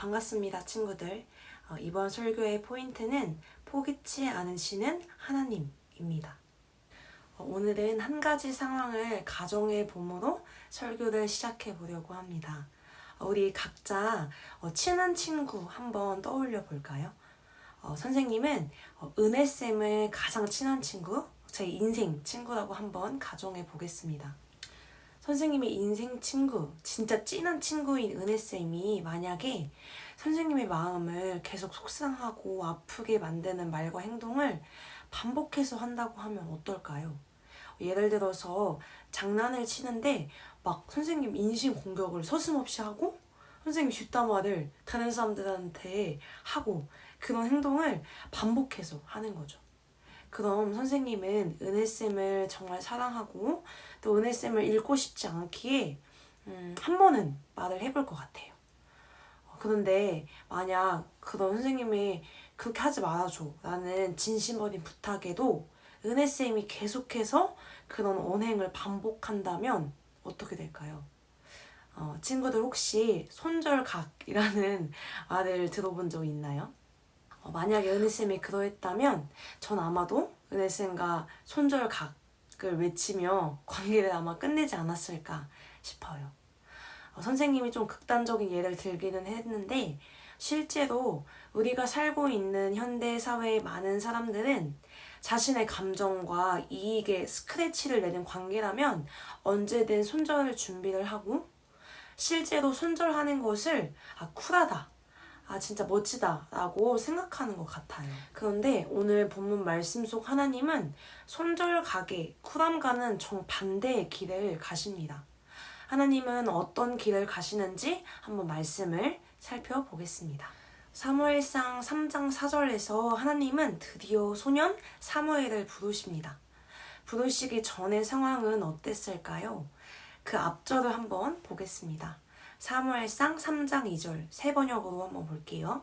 반갑습니다, 친구들. 이번 설교의 포인트는 포기치 않으시는 하나님입니다. 오늘은 한 가지 상황을 가정의 봄으로 설교를 시작해 보려고 합니다. 우리 각자 친한 친구 한번 떠올려 볼까요? 선생님은 은혜쌤을 가장 친한 친구, 제 인생 친구라고 한번 가정해 보겠습니다. 선생님의 인생 친구, 진짜 찐한 친구인 은혜쌤이 만약에 선생님의 마음을 계속 속상하고 아프게 만드는 말과 행동을 반복해서 한다고 하면 어떨까요? 예를 들어서 장난을 치는데 막 선생님 인신 공격을 서슴없이 하고 선생님 뒷담화를 다른 사람들한테 하고 그런 행동을 반복해서 하는 거죠. 그럼 선생님은 은혜쌤을 정말 사랑하고 또 은혜쌤을 잃고 싶지 않기에 한 번은 말을 해볼 것 같아요. 그런데 만약 그런 선생님이 그렇게 하지 말아줘 라는 진심 어린 부탁에도 은혜쌤이 계속해서 그런 언행을 반복한다면 어떻게 될까요? 친구들 혹시 손절각이라는 말을 들어본 적 있나요? 만약에 은혜쌤이 그러했다면 전 아마도 은혜쌤과 손절각을 외치며 관계를 아마 끝내지 않았을까 싶어요. 선생님이 좀 극단적인 예를 들기는 했는데 실제로 우리가 살고 있는 현대 사회의 많은 사람들은 자신의 감정과 이익에 스크래치를 내는 관계라면 언제든 손절 준비를 하고 실제로 손절하는 것을 쿨하다, 진짜 멋지다 라고 생각하는 것 같아요. 그런데 오늘 본문 말씀 속 하나님은 손절각의 쿨함과는 정반대의 길을 가십니다. 하나님은 어떤 길을 가시는지 한번 말씀을 살펴보겠습니다. 사무엘상 3장 4절에서 하나님은 드디어 소년 사무엘을 부르십니다. 부르시기 전의 상황은 어땠을까요? 그 앞절을 한번 보겠습니다. 사무엘상 3장 2절 새 번역으로 한번 볼게요.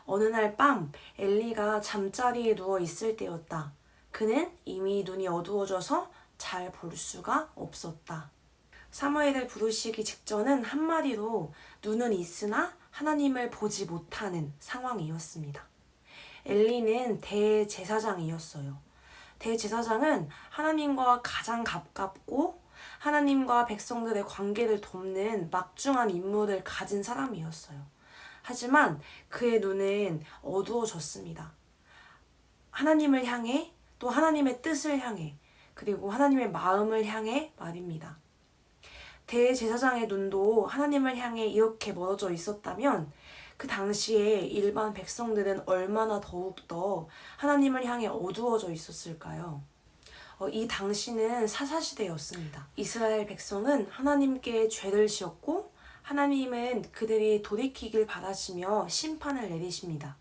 어느 날 밤 엘리가 잠자리에 누워 있을 때였다. 그는 이미 눈이 어두워져서 잘 볼 수가 없었다. 사무엘을 부르시기 직전은 한마디로 눈은 있으나 하나님을 보지 못하는 상황이었습니다. 엘리는 대제사장이었어요. 대제사장은 하나님과 가장 가깝고 하나님과 백성들의 관계를 돕는 막중한 임무를 가진 사람이었어요. 하지만 그의 눈은 어두워졌습니다. 하나님을 향해 또 하나님의 뜻을 향해 그리고 하나님의 마음을 향해 말입니다. 대제사장의 눈도 하나님을 향해 이렇게 멀어져 있었다면 그 당시에 일반 백성들은 얼마나 더욱더 하나님을 향해 어두워져 있었을까요? 이 당시는 사사시대였습니다. 이스라엘 백성은 하나님께 죄를 지었고 하나님은 그들이 돌이키길 바라시며 심판을 내리십니다.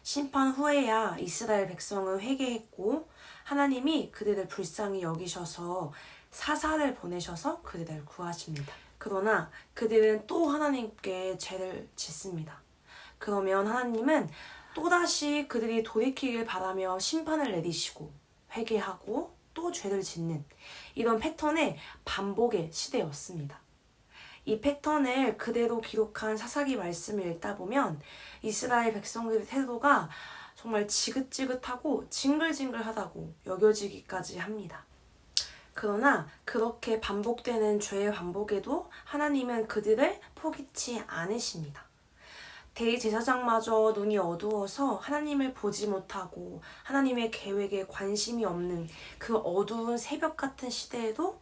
심판 후에야 이스라엘 백성은 회개했고 하나님이 그들을 불쌍히 여기셔서 사사를 보내셔서 그들을 구하십니다. 그러나 그들은 또 하나님께 죄를 짓습니다. 그러면 하나님은 또다시 그들이 돌이키길 바라며 심판을 내리시고 회개하고 또 죄를 짓는 이런 패턴의 반복의 시대였습니다. 이 패턴을 그대로 기록한 사사기 말씀을 읽다 보면 이스라엘 백성들의 태도가 정말 지긋지긋하고 징글징글하다고 여겨지기까지 합니다. 그러나 그렇게 반복되는 죄의 반복에도 하나님은 그들을 포기치 않으십니다. 대제사장마저 눈이 어두워서 하나님을 보지 못하고 하나님의 계획에 관심이 없는 그 어두운 새벽 같은 시대에도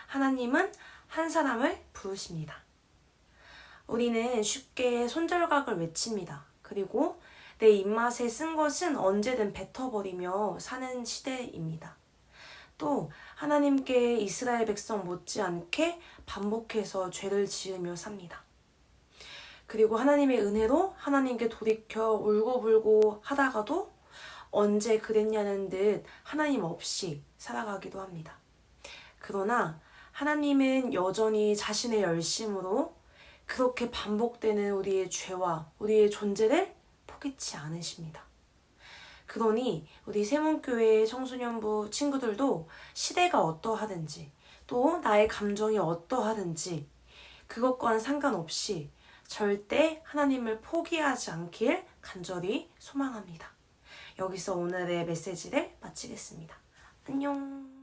하나님은 한 사람을 부르십니다. 우리는 쉽게 손절각을 외칩니다. 그리고 내 입맛에 쓴 것은 언제든 뱉어버리며 사는 시대입니다. 또 하나님께 이스라엘 백성 못지않게 반복해서 죄를 지으며 삽니다. 그리고 하나님의 은혜로 하나님께 돌이켜 울고불고 하다가도 언제 그랬냐는 듯 하나님 없이 살아가기도 합니다. 그러나 하나님은 여전히 자신의 열심으로 그렇게 반복되는 우리의 죄와 우리의 존재를 포기치 않으십니다. 그러니 우리 세문교회 청소년부 친구들도 시대가 어떠하든지 또 나의 감정이 어떠하든지 그것과는 상관없이 절대 하나님을 포기하지 않길 간절히 소망합니다. 여기서 오늘의 메시지를 마치겠습니다. 안녕.